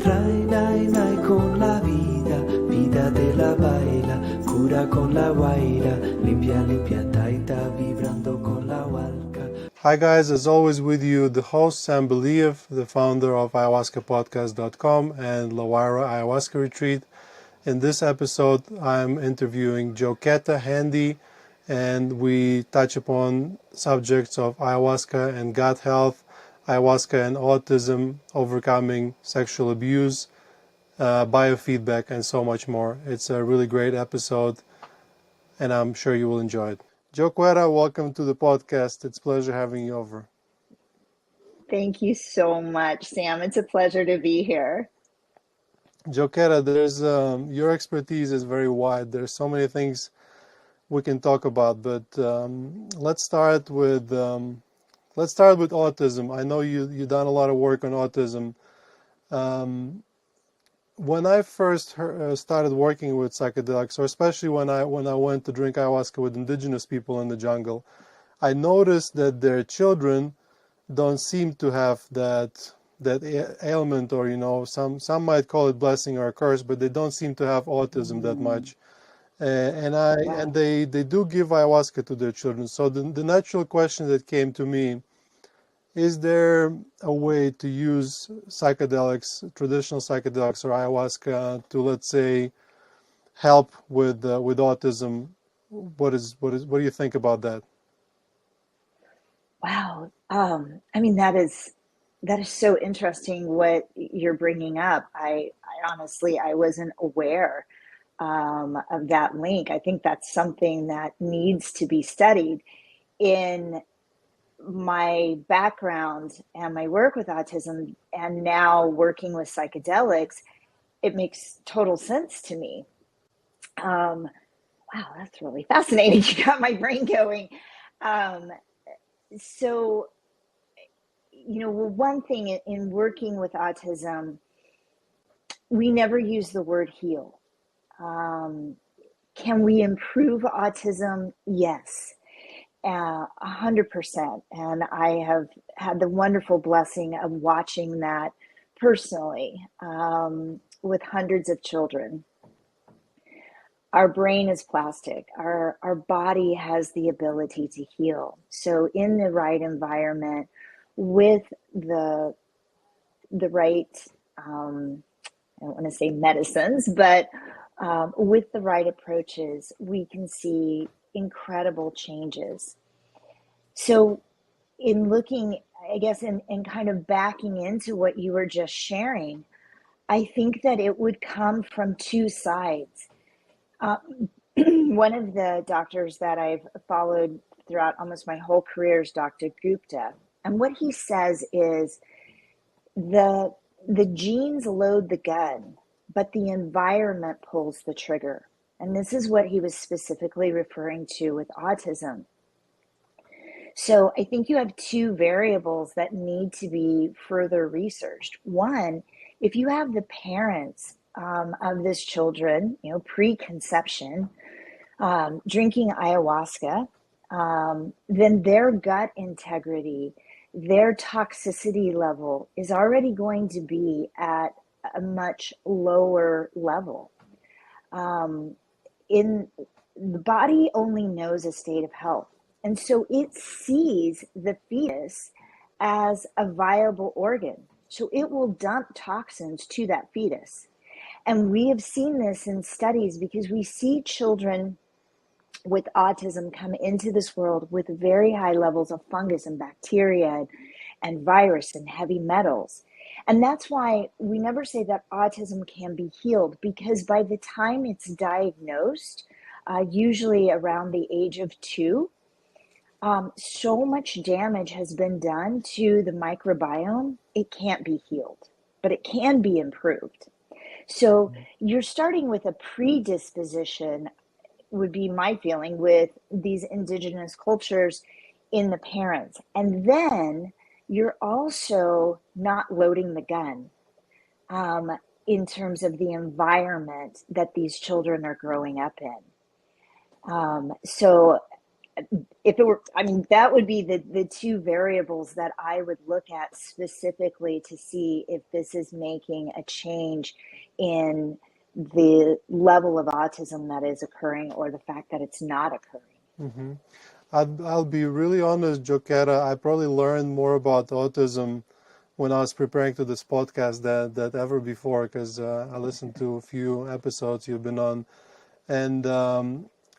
Rai, nai, nai con la vida, vida de la baila, cura con la guaira, limpia, limpia, taita, vibrando con la hualca. Hi guys, as always with you, the host Sam Believ, the founder of ayahuascapodcast.com and Lawira Ayahuasca Retreat. In this episode, I'm interviewing JoQueta Handy, and we touch upon subjects of ayahuasca and gut health, ayahuasca and autism, overcoming sexual abuse, biofeedback, and so much more. It's a really great episode, and I'm sure you will enjoy it. JoQueta, welcome to the podcast. It's a pleasure having you over. Thank you so much, Sam. It's a pleasure to be here. JoQueta, there's your expertise is very wide. There's so many things we can talk about, but let's start with autism. I know you've done a lot of work on autism. When I first started working with psychedelics, or especially when I went to drink ayahuasca with indigenous people in the jungle, I noticed that their children don't seem to have that ailment, or some might call it blessing or a curse, but they don't seem to have autism that much. And they do give ayahuasca to their children. So the natural question that came to me: is there a way to use psychedelics, traditional psychedelics or ayahuasca, to, let's say, help with autism? What do you think about that? Wow. I mean, that is so interesting what you're bringing up. I honestly, I wasn't aware of that link. I think that's something that needs to be studied. In my background and my work with autism, and now working with psychedelics, it makes total sense to me. Wow, that's really fascinating. You got my brain going. So, one thing in working with autism, we never use the word heal. Can we improve autism? Yes, 100%. And I have had the wonderful blessing of watching that personally with hundreds of children. Our brain is plastic. Our body has the ability to heal. So in the right environment, with the right, I don't want to say medicines, but with the right approaches, we can see incredible changes. So in looking, I guess, and kind of backing into what you were just sharing, I think that it would come from two sides. One of the doctors that I've followed throughout almost my whole career is Dr. Gupta. And what he says is the genes load the gun, but the environment pulls the trigger. And this is what he was specifically referring to with autism. So I think you have two variables that need to be further researched. One, if you have the parents of this children, pre-conception, drinking ayahuasca, then their gut integrity, their toxicity level is already going to be at a much lower level. In the body only knows a state of health. And so it sees the fetus as a viable organ. So it will dump toxins to that fetus. And we have seen this in studies because we see children with autism come into this world with very high levels of fungus and bacteria and virus and heavy metals. And that's why we never say that autism can be healed, because by the time it's diagnosed, usually around the age of 2, so much damage has been done to the microbiome, it can't be healed, but it can be improved. So you're starting with a predisposition, would be my feeling, with these indigenous cultures in the parents. And then you're also not loading the gun in terms of the environment that these children are growing up in. So if it were, I mean, that would be the two variables that I would look at specifically to see if this is making a change in the level of autism that is occurring or the fact that it's not occurring. Hmm. I'll be really honest, JoQueta. I probably learned more about autism when I was preparing to this podcast that ever before, because I listened to a few episodes you've been on, and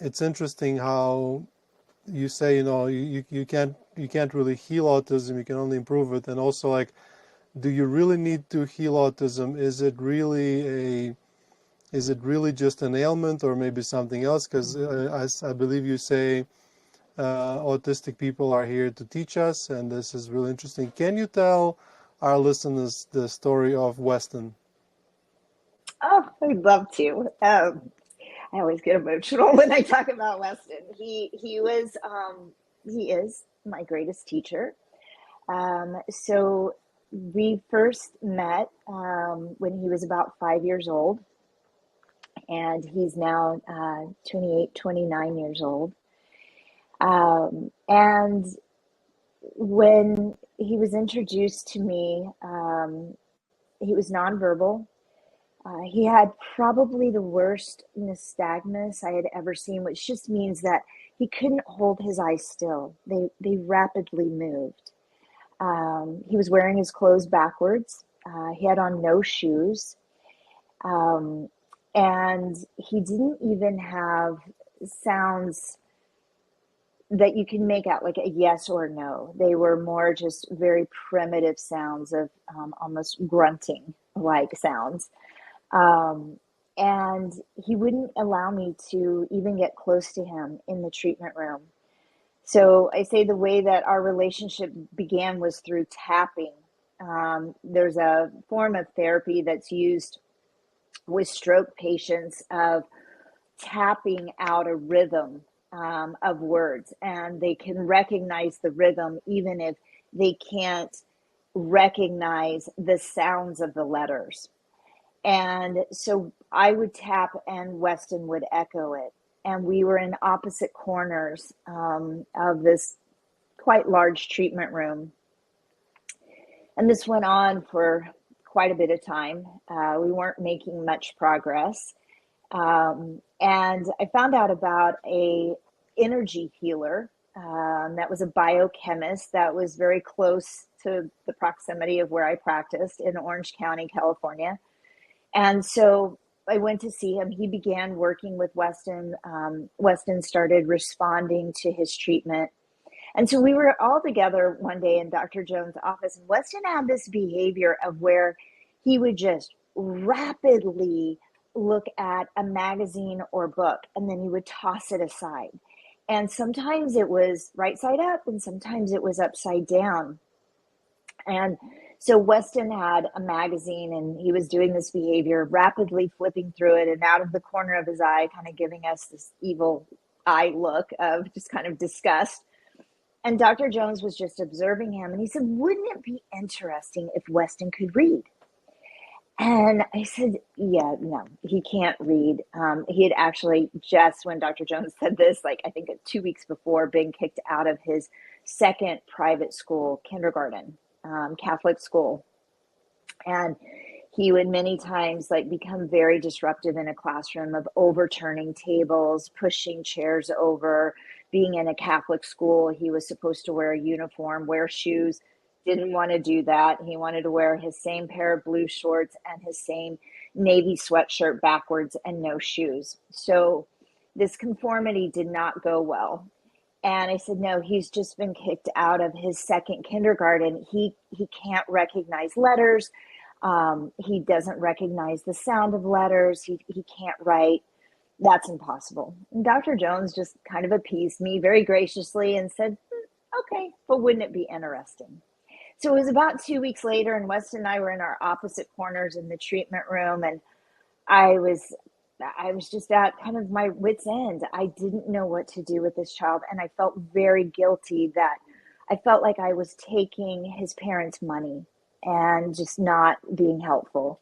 it's interesting how you say, you can't really heal autism, you can only improve it, and also like, do you really need to heal autism? Is it really just an ailment or maybe something else? Because I believe you say autistic people are here to teach us, and this is really interesting. Can you tell our listeners the story of Weston? Oh, I'd love to. I always get emotional when I talk about Weston. He is my greatest teacher. So we first met when he was about 5 years old, and he's now 28, 29 years old. And when he was introduced to me, he was nonverbal. He had probably the worst nystagmus I had ever seen, which just means that he couldn't hold his eyes still. They rapidly moved. He was wearing his clothes backwards. He had on no shoes. And he didn't even have sounds that you can make out like a yes or no. They were more just very primitive sounds of almost grunting like sounds. And he wouldn't allow me to even get close to him in the treatment room. So I say the way that our relationship began was through tapping. There's a form of therapy that's used with stroke patients of tapping out a rhythm of words, and they can recognize the rhythm even if they can't recognize the sounds of the letters. And so I would tap and Weston would echo it. And we were in opposite corners of this quite large treatment room. And this went on for quite a bit of time. We weren't making much progress. And I found out about a energy healer that was a biochemist that was very close to the proximity of where I practiced in Orange County, California. And so I went to see him. He began working with Weston. Weston started responding to his treatment. And so we were all together one day in Dr. Jones' office, and Weston had this behavior of where he would just rapidly look at a magazine or book, and then he would toss it aside. And sometimes it was right side up, and sometimes it was upside down. And so Weston had a magazine, and he was doing this behavior, rapidly flipping through it, and out of the corner of his eye, kind of giving us this evil eye look of just kind of disgust. And Dr. Jones was just observing him, and he said, "Wouldn't it be interesting if Weston could read?" And I said, "Yeah, no, he can't read." He had actually just, when Dr. Jones said this, like I think 2 weeks before, been kicked out of his second private school, kindergarten, Catholic school. And he would many times like become very disruptive in a classroom of overturning tables, pushing chairs over. Being in a Catholic school, he was supposed to wear a uniform, wear shoes. Didn't want to do that. He wanted to wear his same pair of blue shorts and his same navy sweatshirt backwards and no shoes. So this conformity did not go well. And I said, "No, he's just been kicked out of his second kindergarten. He can't recognize letters. He doesn't recognize the sound of letters. He can't write. That's impossible." And Dr. Jones just kind of appeased me very graciously and said, "Okay, but wouldn't it be interesting?" So it was about 2 weeks later, and Weston and I were in our opposite corners in the treatment room, and I was just at kind of my wit's end. I didn't know what to do with this child, and I felt very guilty that I felt like I was taking his parents' money and just not being helpful.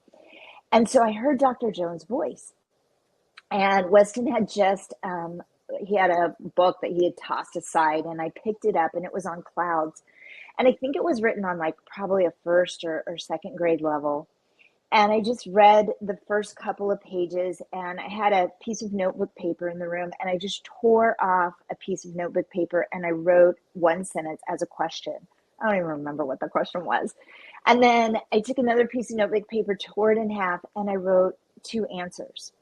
And so I heard Dr. Jones' voice, and Weston had just he had a book that he had tossed aside, and I picked it up, and it was on clouds. And I think it was written on like probably a first or second grade level. And I just read the first couple of pages, and I had a piece of notebook paper in the room, and I just tore off a piece of notebook paper and I wrote one sentence as a question. I don't even remember what the question was. And then I took another piece of notebook paper, tore it in half, and I wrote two answers.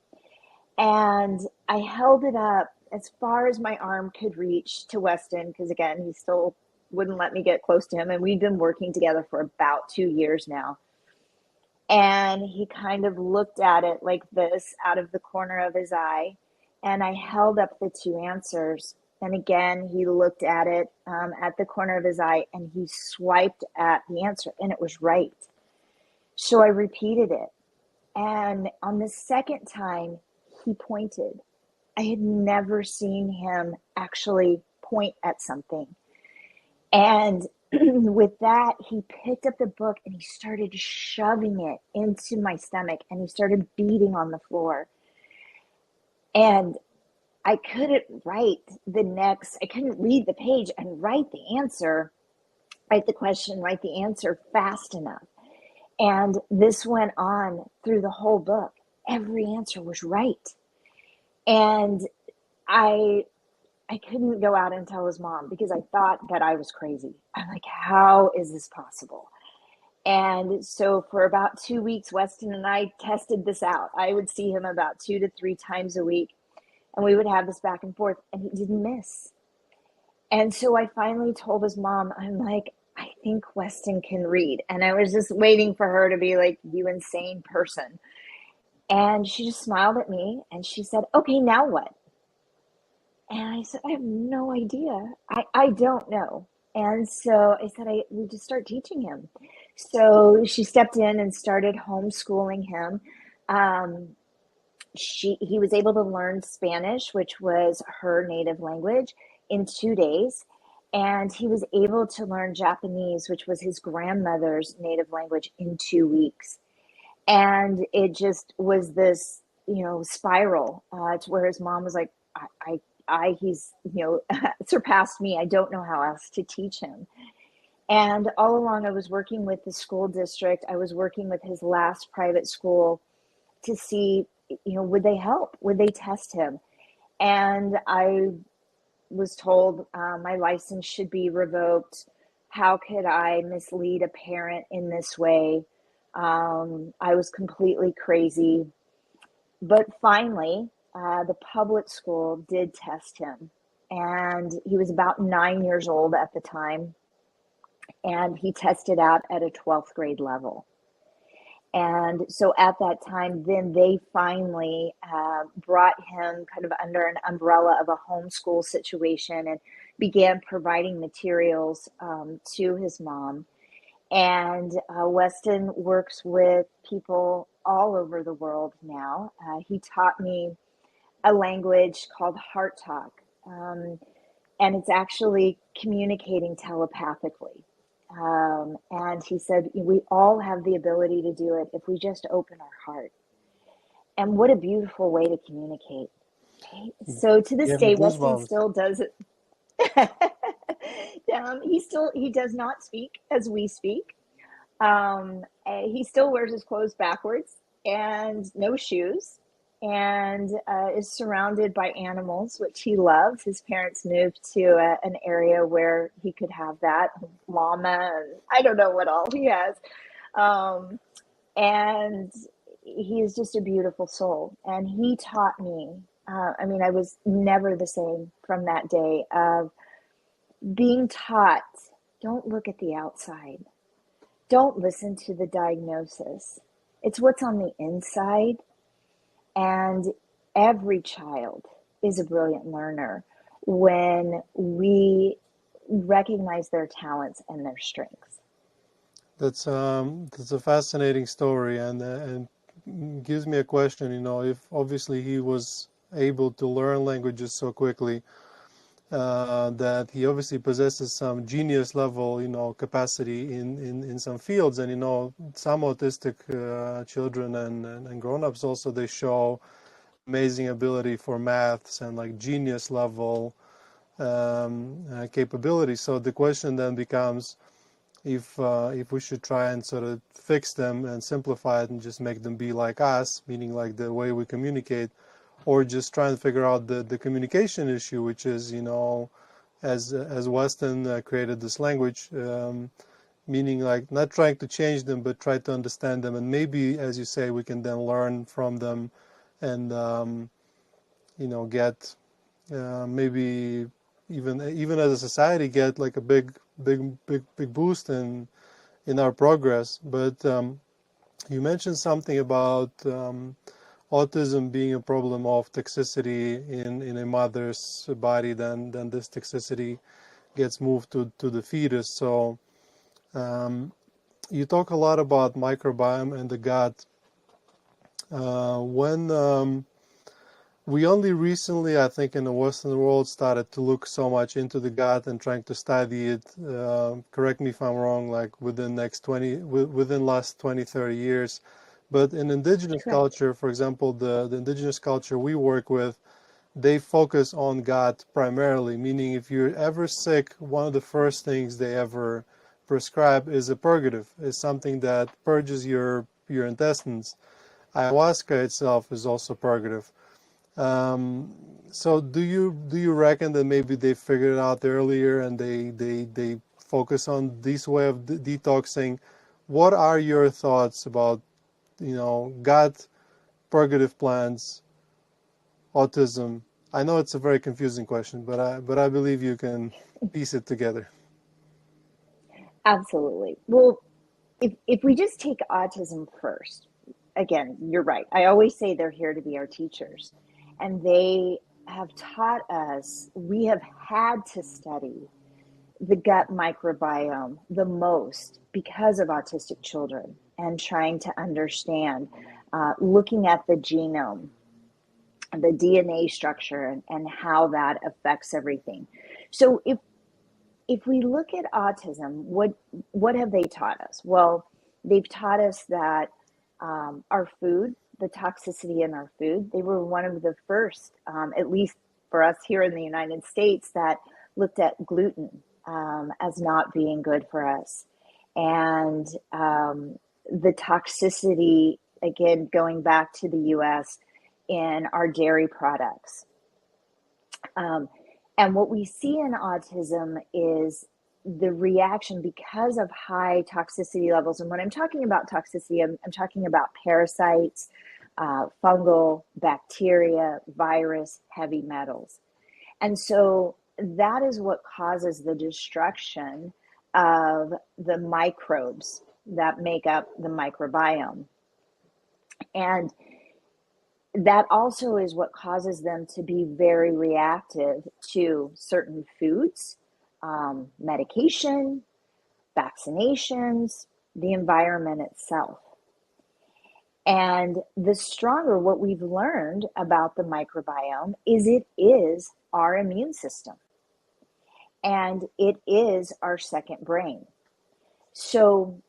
And I held it up as far as my arm could reach to Weston, because again, he still wouldn't let me get close to him. And we've been working together for about 2 years now. And he kind of looked at it like this out of the corner of his eye. And I held up the two answers. And again, he looked at it at the corner of his eye, and he swiped at the answer, and it was right. So I repeated it. And on the second time, he pointed. I had never seen him actually point at something. And with that, he picked up the book and he started shoving it into my stomach, and he started beating on the floor. And I couldn't I couldn't read the page and write the answer, write the question, write the answer fast enough. And this went on through the whole book. Every answer was right. And I couldn't go out and tell his mom because I thought that I was crazy. I'm like, how is this possible? And so for about 2 weeks, Weston and I tested this out. I would see him about 2 to 3 times a week, and we would have this back and forth, and he didn't miss. And so I finally told his mom, I'm like, I think Weston can read. And I was just waiting for her to be like, you insane person. And she just smiled at me and she said, okay, now what? And I said, I have no idea. I don't know. And so I said, we just start teaching him. So she stepped in and started homeschooling him. He was able to learn Spanish, which was her native language, in 2 days. And he was able to learn Japanese, which was his grandmother's native language, in 2 weeks. And it just was this, spiral to where his mom was like, he's, surpassed me. I don't know how else to teach him. And all along I was working with the school district. I was working with his last private school to see, would they help? Would they test him? And I was told my license should be revoked. How could I mislead a parent in this way? I was completely crazy. But finally, the public school did test him. And he was about 9 years old at the time. And he tested out at a 12th grade level. And so at that time, then they finally brought him kind of under an umbrella of a homeschool situation and began providing materials to his mom. And Weston works with people all over the world now. He taught me a language called Heart Talk, and it's actually communicating telepathically. And he said, we all have the ability to do it if we just open our heart. And what a beautiful way to communicate. Okay? So to this Give me day, Weston goosebumps. still does it. He does not speak as we speak. He still wears his clothes backwards and no shoes, and is surrounded by animals, which he loves. His parents moved to an area where he could have that llama, and I don't know what all he has. And he is just a beautiful soul. And he taught me, I was never the same from that day of being taught, don't look at the outside. Don't listen to the diagnosis. It's what's on the inside. And every child is a brilliant learner when we recognize their talents and their strengths. That's a fascinating story, and gives me a question. If obviously he was able to learn languages so quickly, that he obviously possesses some genius level, capacity in some fields. And some autistic children and grown-ups also, they show amazing ability for maths and like genius level capability. So the question then becomes if we should try and sort of fix them and simplify it and just make them be like us, meaning like the way we communicate, or just try and figure out the communication issue, which is, you know, as Weston created this language, meaning like not trying to change them, but try to understand them. And maybe, as you say, we can then learn from them and, you know, get maybe even as a society get like a big boost in our progress. But you mentioned something about autism being a problem of toxicity in a mother's body, then this toxicity gets moved to the fetus. So you talk a lot about microbiome and the gut. When we only recently, I think, in the Western world, started to look so much into the gut and trying to study it. Correct me if I'm wrong. Like within last 20, 30 years. But in indigenous Correct. culture, for example, the indigenous culture we work with, they focus on gut primarily. Meaning, if you're ever sick, one of the first things they ever prescribe is a purgative. Is something that purges your intestines. Ayahuasca itself is also purgative. So do you reckon that maybe they figured it out earlier and they focus on this way of detoxing? What are your thoughts about, you know, gut, purgative plants, autism? I know it's a very confusing question, but I believe you can piece it together. Absolutely. Well, if we just take autism first, again, you're right. I always say they're here to be our teachers. And they have taught us, we have had to study the gut microbiome the most because of autistic children and trying to understand, looking at the genome, the DNA structure, and how that affects everything. So if we look at autism, what have they taught us? Well, they've taught us that our food, the toxicity in our food, they were one of the first, at least for us here in the United States, that looked at gluten as not being good for us. And the toxicity, again, going back to the US, in our dairy products. And what we see in autism is the reaction because of high toxicity levels. And when I'm talking about toxicity, I'm talking about parasites, fungal, bacteria, virus, heavy metals. And so that is what causes the destruction of the microbes that make up the microbiome. And that also is what causes them to be very reactive to certain foods, medication, vaccinations, the environment itself. And the stronger what we've learned about the microbiome is it is our immune system and it is our second brain. So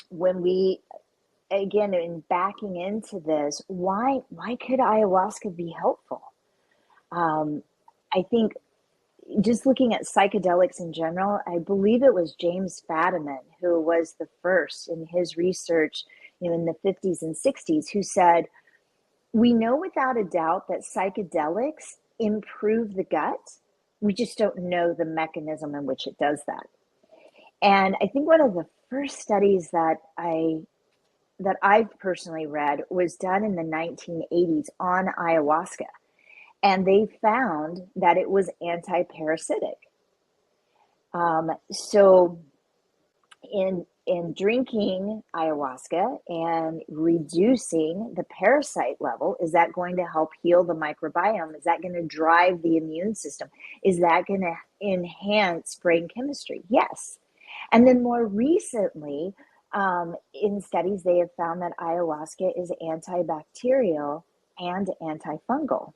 when we, again, in backing into this, why could ayahuasca be helpful? I think just looking at psychedelics in general, I believe it was James Fadiman who was the first in his research, in the 50s and 60s, who said, we know without a doubt that psychedelics improve the gut. We just don't know the mechanism in which it does that. And I think one of the first studies that I've personally read was done in the 1980s on ayahuasca. And they found that it was anti-parasitic. So in drinking ayahuasca and reducing the parasite level, is that going to help heal the microbiome? Is that going to drive the immune system? Is that going to enhance brain chemistry? Yes. And then more recently, in studies, they have found that ayahuasca is antibacterial and antifungal.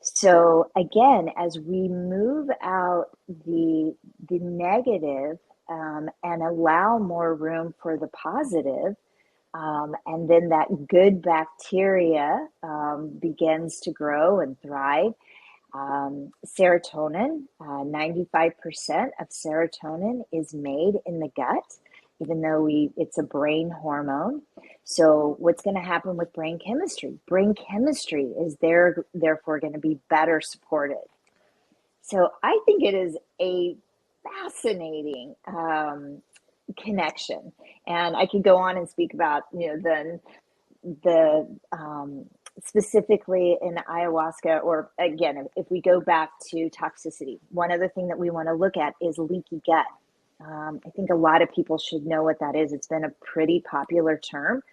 So again, as we move out the negative and allow more room for the positive, And then that good bacteria begins to grow and thrive. Serotonin, 95% of serotonin is made in the gut, even though it's a brain hormone. So what's going to happen with brain chemistry? Brain chemistry is therefore going to be better supported. So I think it is a fascinating connection, and I could go on and speak about the specifically in ayahuasca, or again, if we go back to toxicity, one other thing that we want to look at is leaky gut. I think a lot of people should know what that is. It's been a pretty popular term.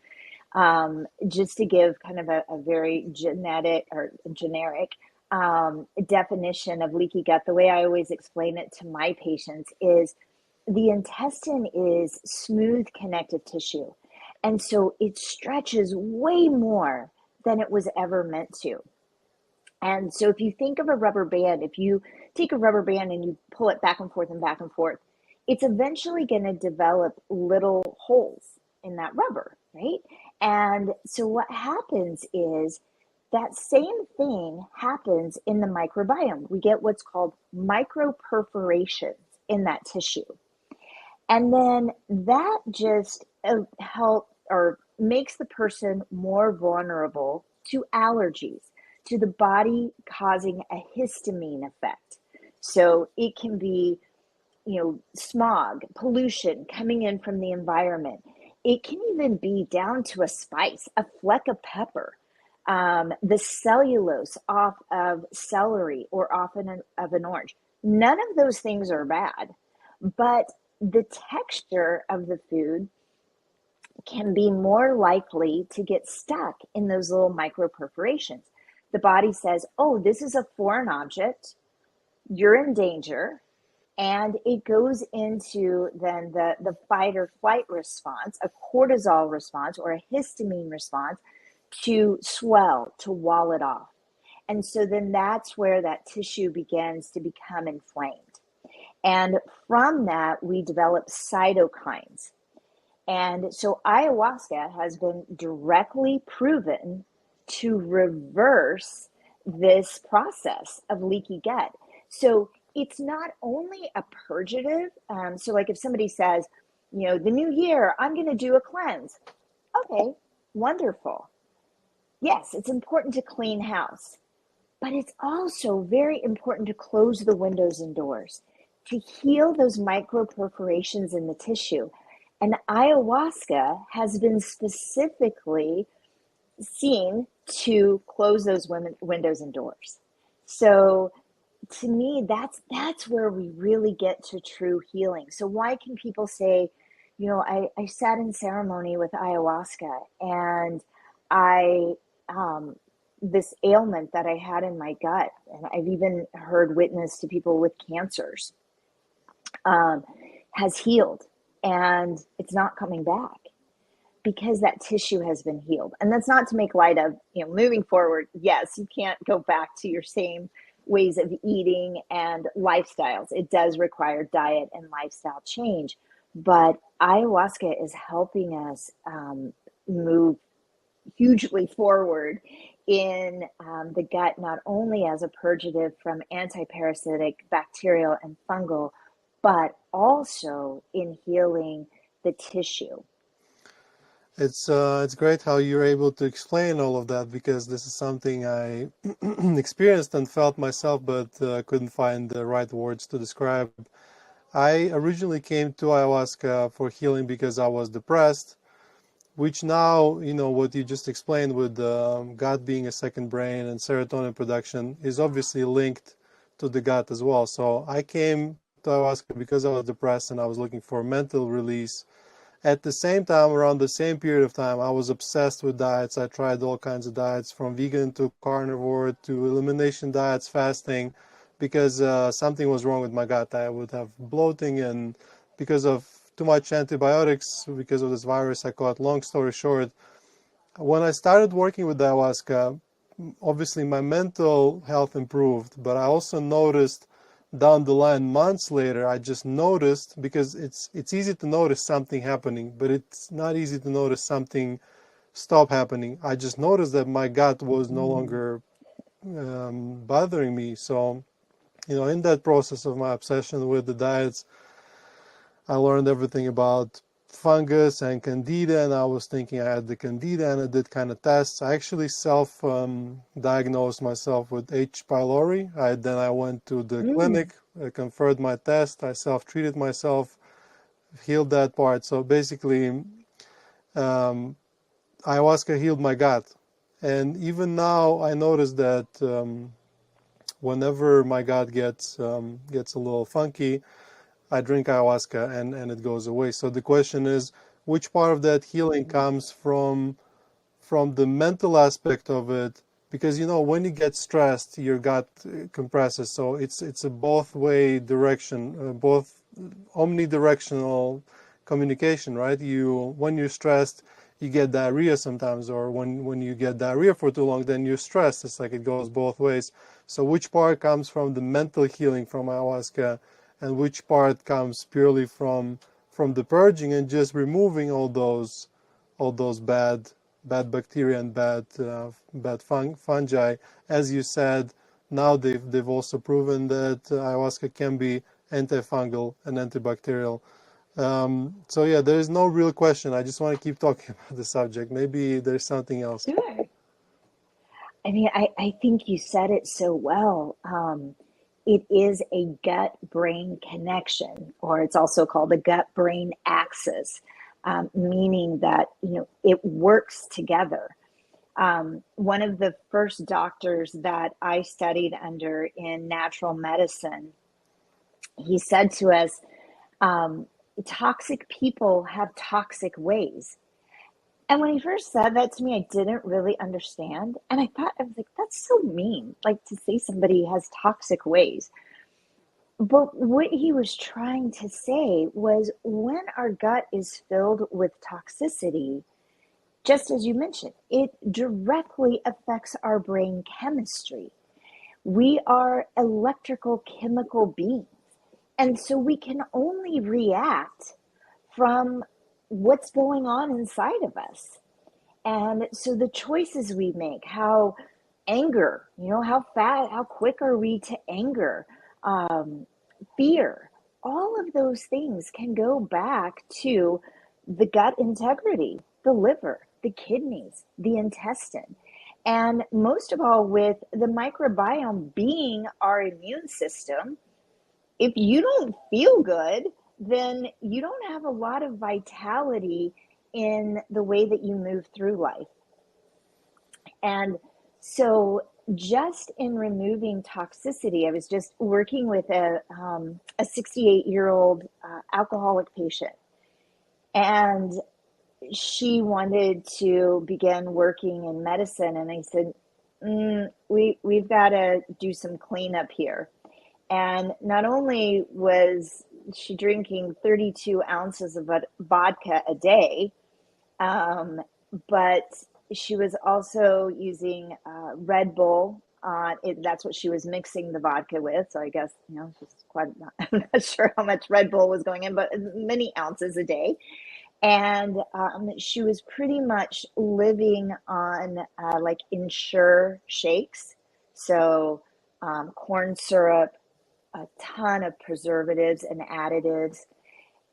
Just to give kind of a very generic definition of leaky gut, the way I always explain it to my patients is the intestine is smooth connective tissue. And so it stretches way more than it was ever meant to. And so if you think of a rubber band, if you take a rubber band and you pull it back and forth and back and forth, it's eventually going to develop little holes in that rubber, right? And so what happens is that same thing happens in the microbiome. We get what's called microperforations in that tissue. And then that just helps or makes the person more vulnerable to allergies, to the body causing a histamine effect. So it can be, smog, pollution coming in from the environment. It can even be down to a spice, a fleck of pepper, the cellulose off of celery or off of an orange. None of those things are bad, but the texture of the food can be more likely to get stuck in those little microperforations. The body says, oh, this is a foreign object, you're in danger, and it goes into then the fight or flight response, a cortisol response or a histamine response to swell, to wall it off. And so then that's where that tissue begins to become inflamed. And from that, we develop cytokines. And so ayahuasca has been directly proven to reverse this process of leaky gut. So it's not only a purgative. So like if somebody says, the new year, I'm going to do a cleanse. Okay, wonderful. Yes, it's important to clean house, but it's also very important to close the windows and doors, to heal those microperforations in the tissue. And ayahuasca has been specifically seen to close those windows and doors. So to me, that's where we really get to true healing. So why can people say, I sat in ceremony with ayahuasca and this ailment that I had in my gut, and I've even heard witness to people with cancers, has healed, and it's not coming back because that tissue has been healed. And that's not to make light of, moving forward. Yes, you can't go back to your same ways of eating and lifestyles. It does require diet and lifestyle change, but ayahuasca is helping us move hugely forward in the gut, not only as a purgative from antiparasitic, bacterial, and fungal, but also in healing the tissue. It's great how you're able to explain all of that, because this is something I experienced and felt myself, but couldn't find the right words to describe. I originally came to ayahuasca for healing because I was depressed, which now, what you just explained with gut being a second brain and serotonin production is obviously linked to the gut as well. So I came to ayahuasca because I was depressed and I was looking for mental release. At the same time, around the same period of time, I was obsessed with diets. I tried all kinds of diets, from vegan to carnivore to elimination diets, fasting, because something was wrong with my gut. I would have bloating, and because of too much antibiotics, because of this virus I caught. Long story short, when I started working with ayahuasca, obviously my mental health improved, but I also noticed down the line, months later, I just noticed, because it's easy to notice something happening, but it's not easy to notice something stop happening. I just noticed that my gut was no longer bothering me. So, in that process of my obsession with the diets, I learned everything about fungus and candida, and I was thinking I had the candida, and I did kind of tests. I actually self diagnosed myself with H. pylori. Then I went to the Mm. clinic, confirmed my test, I self treated myself, healed that part. So basically, ayahuasca healed my gut. And even now, I notice that whenever my gut gets a little funky, I drink ayahuasca and it goes away. So the question is, which part of that healing comes from the mental aspect of it? Because when you get stressed, your gut compresses. So it's a both way direction, both omnidirectional communication, right? When you're stressed, you get diarrhea sometimes, or when you get diarrhea for too long, then you're stressed. It's like it goes both ways. So which part comes from the mental healing from ayahuasca, and which part comes purely from the purging and just removing all those bad bacteria and bad fungi? As you said, now they've also proven that ayahuasca can be antifungal and antibacterial. So yeah, there is no real question. I just want to keep talking about the subject. Maybe there's something else. Sure. I mean, I think you said it so well. It is a gut brain connection, or it's also called a gut brain axis, meaning that, it works together. One of the first doctors that I studied under in natural medicine, he said to us, um, toxic people have toxic ways. And when he first said that to me, I didn't really understand. And I was like, that's so mean, like to say somebody has toxic ways. But what he was trying to say was when our gut is filled with toxicity, just as you mentioned, it directly affects our brain chemistry. We are electrical chemical beings. And so we can only react from what's going on inside of us. And so the choices we make, how anger, how fast, how quick are we to anger, um, fear, all of those things can go back to the gut integrity, the liver, the kidneys, the intestine. And most of all, with the microbiome being our immune system, if you don't feel good, then you don't have a lot of vitality in the way that you move through life. And so, just in removing toxicity, I was just working with a 68-year-old alcoholic patient, and she wanted to begin working in medicine. And I said, we've got to do some cleanup here. And not only was she drinking 32 ounces of vodka a day, but she was also using Red Bull. That's what she was mixing the vodka with. So I guess, just quite, I'm not sure how much Red Bull was going in, but many ounces a day. And she was pretty much living on like Ensure shakes. So corn syrup, a ton of preservatives and additives.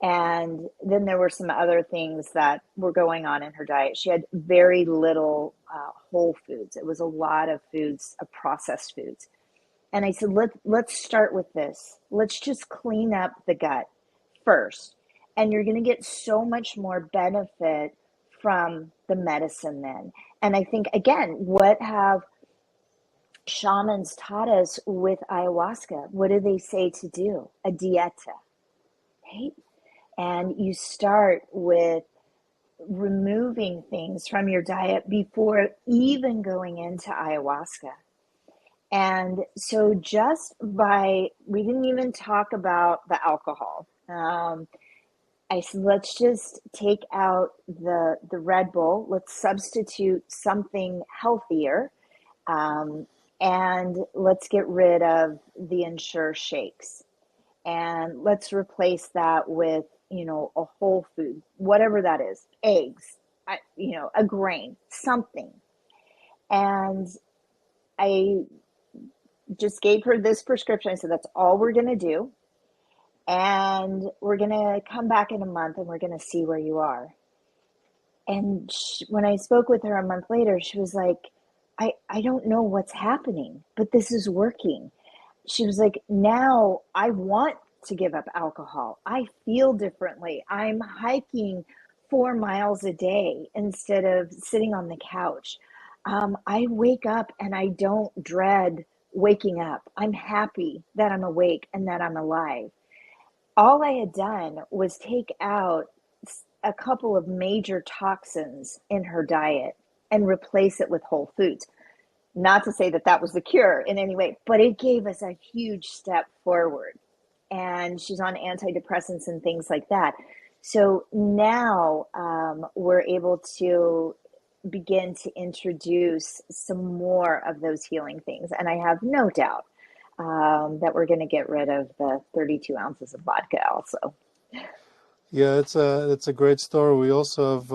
And then there were some other things that were going on in her diet. She had very little whole foods. It was a lot of foods, processed foods. And I said, let's start with this. Let's just clean up the gut first. And you're going to get so much more benefit from the medicine then. And I think, again, what have shamans taught us with ayahuasca? What do they say to do? A dieta, right? And you start with removing things from your diet before even going into ayahuasca. And so we didn't even talk about the alcohol. I said, let's just take out the Red Bull. Let's substitute something healthier. Um, and let's get rid of the Ensure shakes, and let's replace that with, a whole food, whatever that is, eggs, a grain, something. And I just gave her this prescription. I said, that's all we're going to do. And we're going to come back in a month and we're going to see where you are. And when I spoke with her a month later, she was like, I don't know what's happening, but this is working. She was like, now I want to give up alcohol. I feel differently. I'm hiking 4 miles a day instead of sitting on the couch. I wake up and I don't dread waking up. I'm happy that I'm awake and that I'm alive. All I had done was take out a couple of major toxins in her diet and replace it with whole foods. Not to say that that was the cure in any way, but it gave us a huge step forward. And she's on antidepressants and things like that. So now we're able to begin to introduce some more of those healing things. And I have no doubt that we're going to get rid of the 32 ounces of vodka also. Yeah, it's a great story. We also have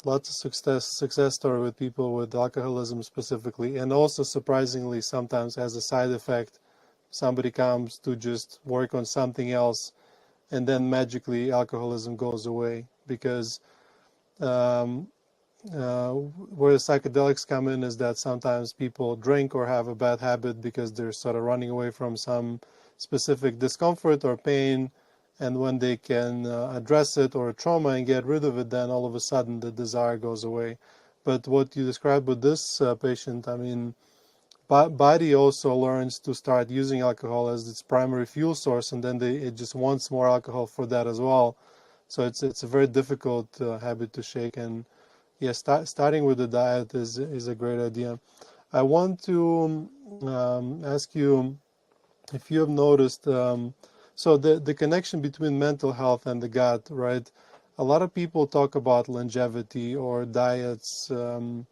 lots of success story with people with alcoholism specifically, and also surprisingly sometimes as a side effect, somebody comes to just work on something else, and then magically alcoholism goes away. Because where the psychedelics come in is that sometimes people drink or have a bad habit because they're sort of running away from some specific discomfort or pain, and when they can address it or trauma and get rid of it, then all of a sudden the desire goes away. But what you described with this patient, I mean, body also learns to start using alcohol as its primary fuel source, and then it just wants more alcohol for that as well. So it's a very difficult habit to shake. And yeah, starting with the diet is a great idea. I want to ask you if you have noticed, so the connection between mental health and the gut, right? A lot of people talk about longevity or diets, and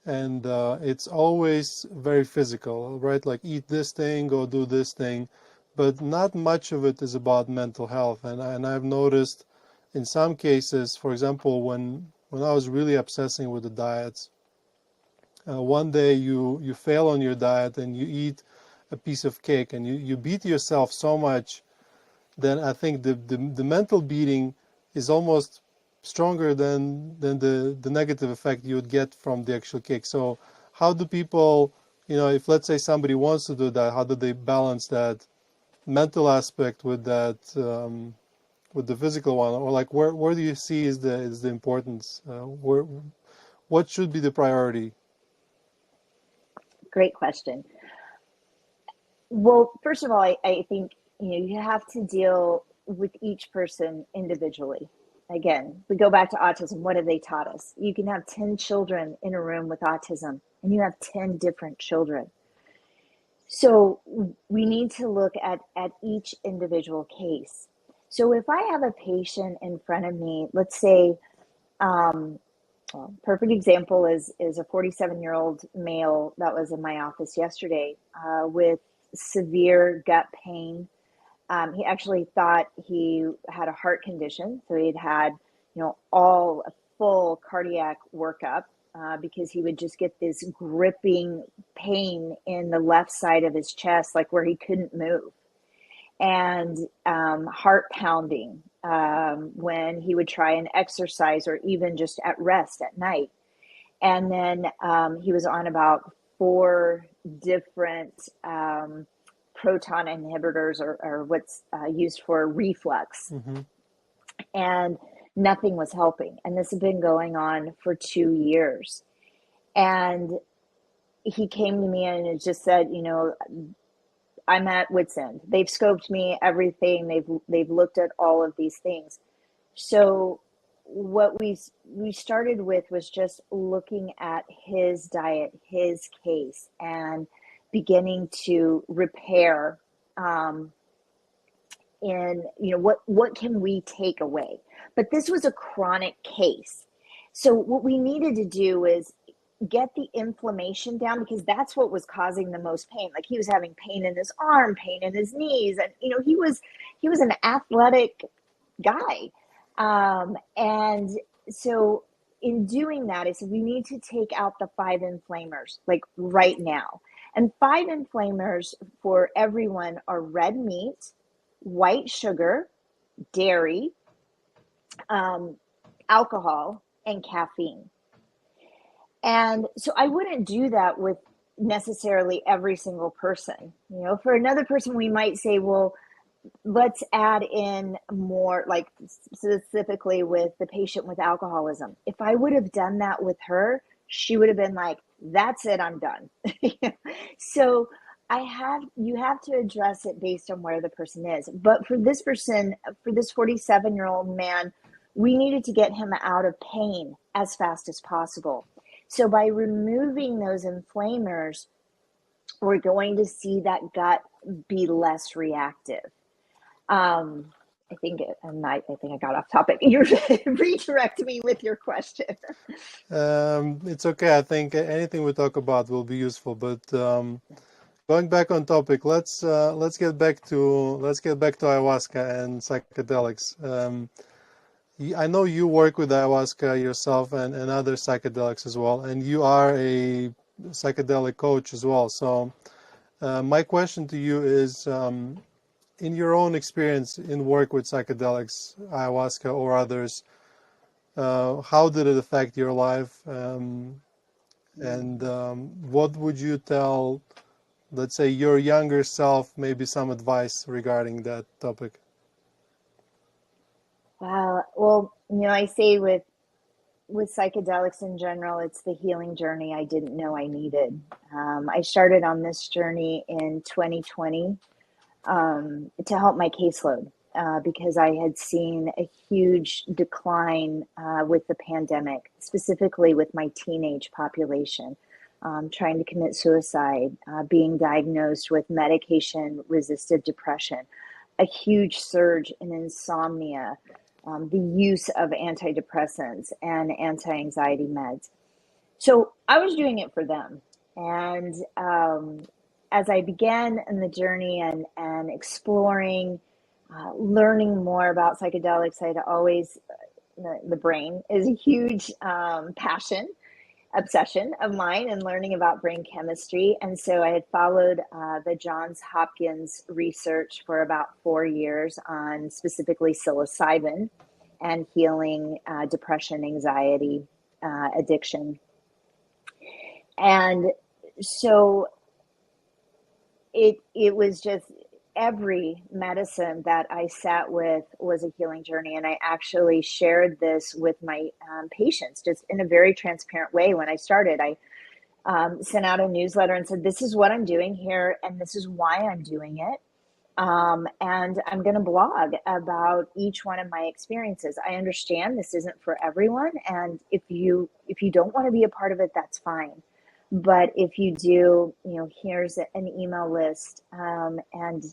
it's always very physical, right? Like eat this thing, go do this thing, but not much of it is about mental health. And I've noticed in some cases, for example, when I was really obsessing with the diets, one day you fail on your diet and you eat a piece of cake and you beat yourself so much, then I think the mental beating is almost stronger than the negative effect you would get from the actual cake. So how do people, if let's say somebody wants to do that, how do they balance that mental aspect with that with the physical one? Or like where do you see is the importance? What should be the priority? Great question. Well, first of all, I think you have to deal with each person individually. Again, we go back to autism. What have they taught us? You can have 10 children in a room with autism, and you have 10 different children. So we need to look at each individual case. So if I have a patient in front of me, let's say, perfect example is a 47-year-old male that was in my office yesterday with severe gut pain. He actually thought he had a heart condition, so he'd had, all a full cardiac workup because he would just get this gripping pain in the left side of his chest, like where he couldn't move, and heart pounding when he would try and exercise or even just at rest at night. And then he was on about 4 different proton inhibitors or what's used for reflux. Mm-hmm. And nothing was helping. And this had been going on for 2 years. And he came to me and it just said, I'm at wit's end. They've scoped me, everything. They've looked at all of these things. So what we started with was just looking at his diet, his case, and beginning to repair in what can we take away. But this was a chronic case. So what we needed to do is get the inflammation down, because that's what was causing the most pain. Like he was having pain in his arm, pain in his knees, and he was an athletic guy. And so in doing that, I said, we need to take out the 5 inflammers, like right now. And 5 inflammers for everyone are red meat, white sugar, dairy, alcohol, and caffeine. And so I wouldn't do that with necessarily every single person. For another person, we might say, well, let's add in more, like specifically with the patient with alcoholism. If I would have done that with her, she would have been like, that's it, I'm done. So you have to address it based on where the person is. But for this person, for this 47-year-old man, we needed to get him out of pain as fast as possible. So by removing those inflammers, we're going to see that gut be less reactive. I think I got off topic. You redirect me with your question. It's okay. I think anything we talk about will be useful. But going back on topic, let's get back to ayahuasca and psychedelics. I know you work with ayahuasca yourself and other psychedelics as well, and you are a psychedelic coach as well. So my question to you is, in your own experience in work with psychedelics, ayahuasca or others, how did it affect your life? And what would you tell, let's say, your younger self, maybe some advice regarding that topic? Wow. Well, I say with psychedelics in general, it's the healing journey I didn't know I needed. I started on this journey in 2020 to help my caseload because I had seen a huge decline with the pandemic, specifically with my teenage population, trying to commit suicide, being diagnosed with medication-resistant depression, a huge surge in insomnia, the use of antidepressants and anti-anxiety meds. So I was doing it for them. And as I began in the journey and exploring, learning more about psychedelics, I'd always, the brain is a huge obsession of mine, and learning about brain chemistry. And so I had followed the Johns Hopkins research for about 4 years on specifically psilocybin and healing depression, anxiety, addiction. And so it was just every medicine that I sat with was a healing journey. And I actually shared this with my patients just in a very transparent way. When I started, I sent out a newsletter and said, this is what I'm doing here, and this is why I'm doing it. And I'm going to blog about each one of my experiences. I understand this isn't for everyone. And if you don't want to be a part of it, that's fine. But if you do, here's an email list, and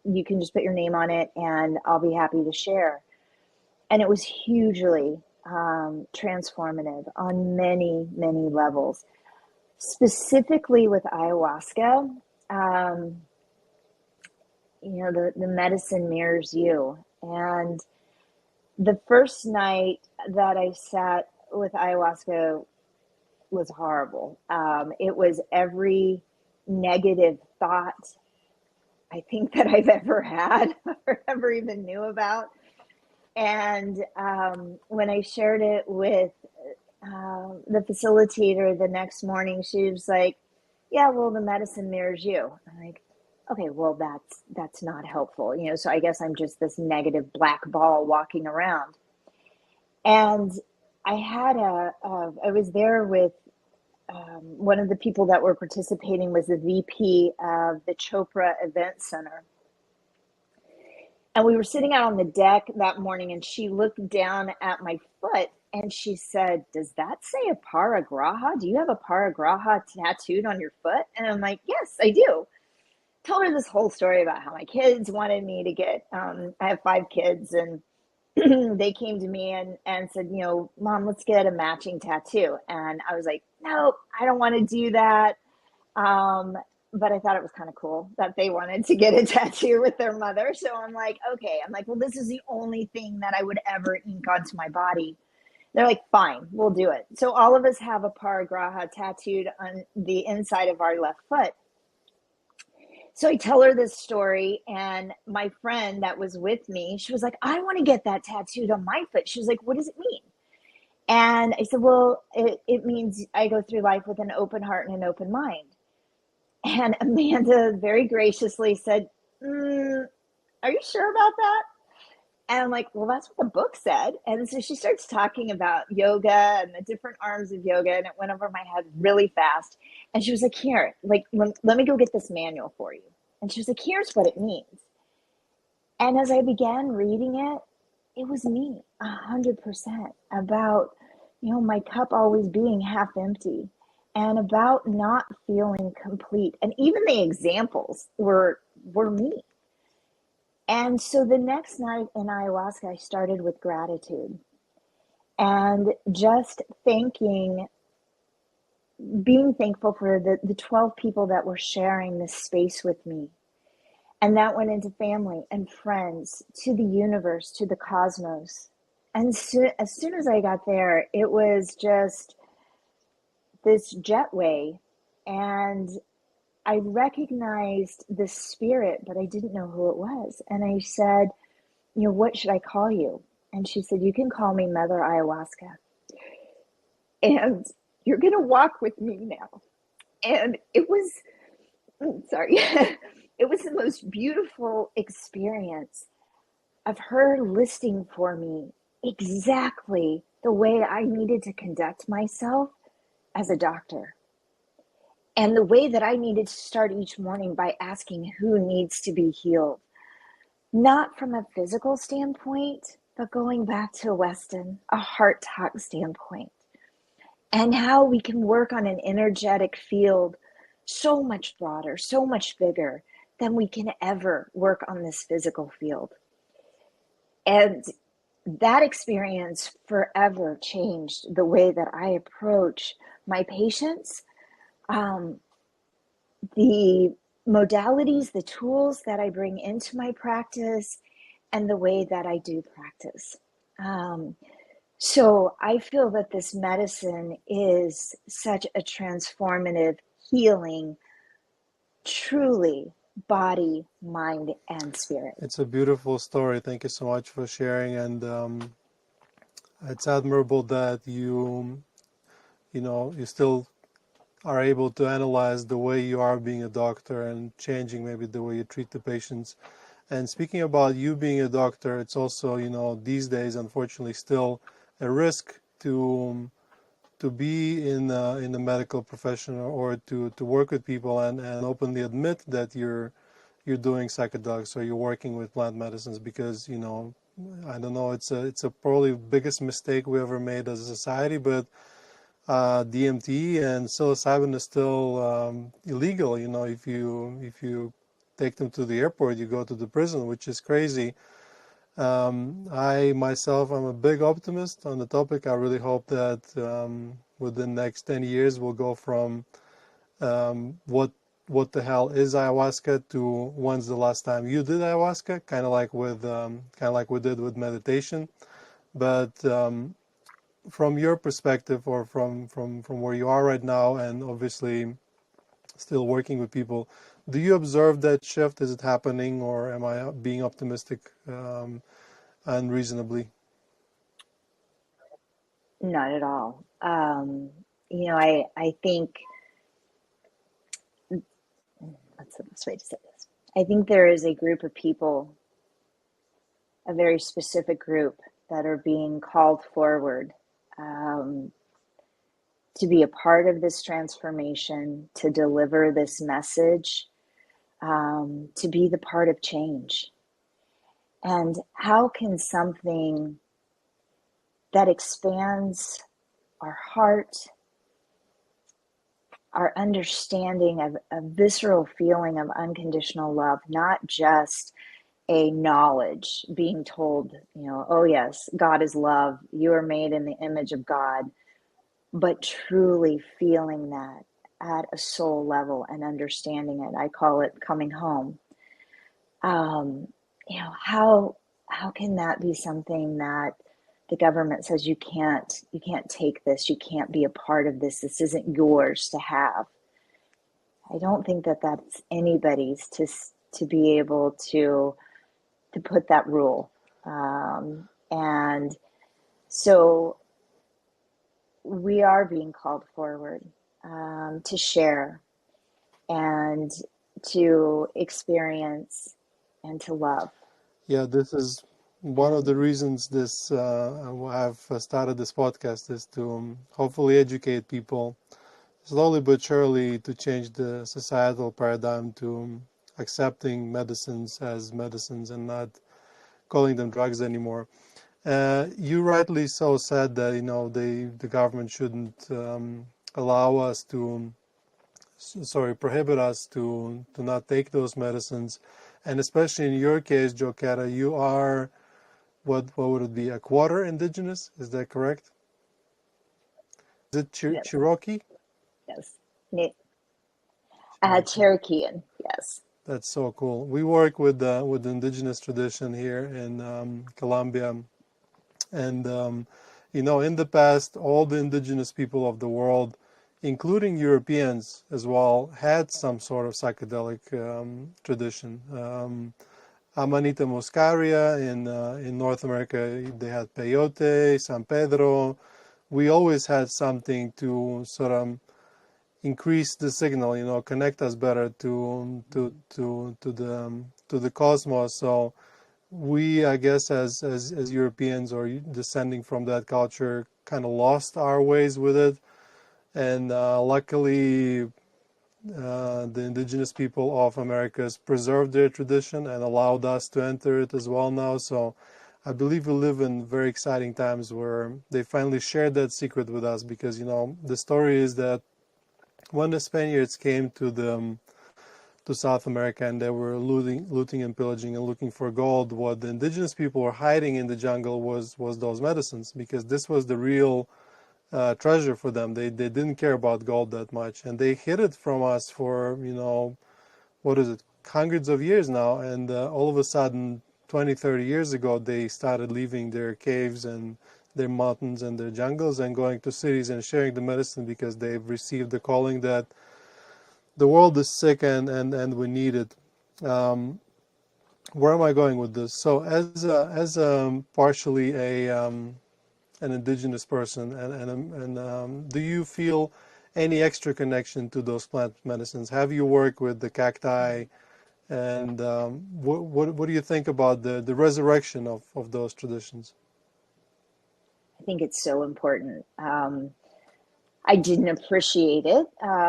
you can just put your name on it, and I'll be happy to share. And it was hugely transformative on many, many levels. Specifically with ayahuasca, the medicine mirrors you. And the first night that I sat with ayahuasca was horrible. It was every negative thought I think that I've ever had or ever even knew about. And when I shared it with the facilitator the next morning, she was like, yeah, well, the medicine mirrors you. I'm like, okay, well, that's not helpful. So I guess I'm just this negative black ball walking around. And I had I was there with one of the people that were participating was the VP of the Chopra Event Center. And we were sitting out on the deck that morning, and she looked down at my foot and she said, does that say a parigraha? Do you have a parigraha tattooed on your foot? And I'm like, yes, I do. Told her this whole story about how my kids wanted me to get, I have 5 kids, and they came to me and said, Mom, let's get a matching tattoo. And I was like, nope, I don't want to do that. Um, but I thought it was kind of cool that they wanted to get a tattoo with their mother. So I'm like, okay. I'm like, well, this is the only thing that I would ever ink onto my body. They're like, fine, we'll do it. So all of us have a parigraha tattooed on the inside of our left foot. So I tell her this story, and my friend that was with me, she was like, I want to get that tattooed on my foot. She was like, what does it mean? And I said, well, it means I go through life with an open heart and an open mind. And Amanda very graciously said, are you sure about that? And I'm like, well, that's what the book said. And so she starts talking about yoga and the different arms of yoga. And it went over my head really fast. And she was like, here, like, let me go get this manual for you. And she was like, here's what it means. And as I began reading it, it was me 100% about, my cup always being half empty and about not feeling complete. And even the examples were me. And so the next night in ayahuasca, I started with gratitude and just being thankful for the 12 people that were sharing this space with me. And that went into family and friends, to the universe, to the cosmos. And as soon as I got there, it was just this jetway. And I recognized the spirit, but I didn't know who it was. And I said, what should I call you? And she said, you can call me Mother Ayahuasca. And you're going to walk with me now. And it was, sorry, it was the most beautiful experience of her listing for me exactly the way I needed to conduct myself as a doctor. And the way that I needed to start each morning by asking who needs to be healed. Not from a physical standpoint, but going back to Weston, a heart talk standpoint. And how we can work on an energetic field so much broader, so much bigger than we can ever work on this physical field. And that experience forever changed the way that I approach my patients, the modalities, the tools that I bring into my practice, and the way that I do practice. So I feel that this medicine is such a transformative, healing, truly body, mind, and spirit. It's a beautiful story. Thank you so much for sharing. And it's admirable that you still are able to analyze the way you are being a doctor and changing maybe the way you treat the patients. And speaking about you being a doctor, it's also, these days, unfortunately, still a risk to be in the medical profession or to work with people and openly admit that you're doing psychedelics or you're working with plant medicines, because I don't know, it's a probably biggest mistake we ever made as a society, but DMT and psilocybin is still illegal. If you take them to the airport, you go to the prison, which is crazy. I myself, I'm a big optimist on the topic. I really hope that within the next 10 years we'll go from what the hell is ayahuasca to when's the last time you did ayahuasca, kind of like we did with meditation. But from your perspective, or from where you are right now, and obviously still working with people, do you observe that shift? Is it happening, or am I being optimistic unreasonably? Not at all. I think, what's the best way to say this? I think there is a group of people, a very specific group, that are being called forward to be a part of this transformation, to deliver this message, to be the part of change. And how can something that expands our heart, our understanding of a visceral feeling of unconditional love, not just a knowledge being told, oh yes, God is love, you are made in the image of God, but truly feeling that at a soul level and understanding it. I call it coming home. Um, how can that be something that the government says you can't take this, you can't be a part of this, this isn't yours to have? I don't think that that's anybody's to be able to put that rule. And so we are being called forward to share and to experience and to love. Yeah, this is one of the And reasons I've started this podcast, is to hopefully educate people slowly but surely to change the societal paradigm to accepting medicines as medicines and not calling them drugs anymore. You rightly so said that the government shouldn't allow us to prohibit us to not take those medicines, and especially in your case, JoQueta, you are what would it be, a quarter indigenous? Is that correct? Is it yes, Cherokee? yes. Cherokee. Cherokean, yes. That's so cool. We work with the indigenous tradition here in Colombia, and in the past, all the indigenous people of the world, including Europeans as well, had some sort of psychedelic tradition. Amanita muscaria in North America, they had peyote, San Pedro. We always had something to sort of increase the signal, connect us better to the cosmos. So we, I guess, as Europeans or descending from that culture, kind of lost our ways with it, and luckily, the indigenous people of Americas preserved their tradition and allowed us to enter it as well now. So I believe we live in very exciting times where they finally shared that secret with us, because the story is that when the Spaniards came to South America and they were looting and pillaging and looking for gold, what the indigenous people were hiding in the jungle was those medicines, because this was the real treasure for them. They didn't care about gold that much, and they hid it from us for what is it, hundreds of years now. And all of a sudden, 20, 30 years ago, they started leaving their caves and their mountains and their jungles and going to cities and sharing the medicine, because they've received the calling that the world is sick and we need it. Where am I going with this? So as partially an indigenous person, and do you feel any extra connection to those plant medicines? Have you worked with the cacti, and what do you think about the resurrection of those traditions? I think it's so important. I didn't appreciate it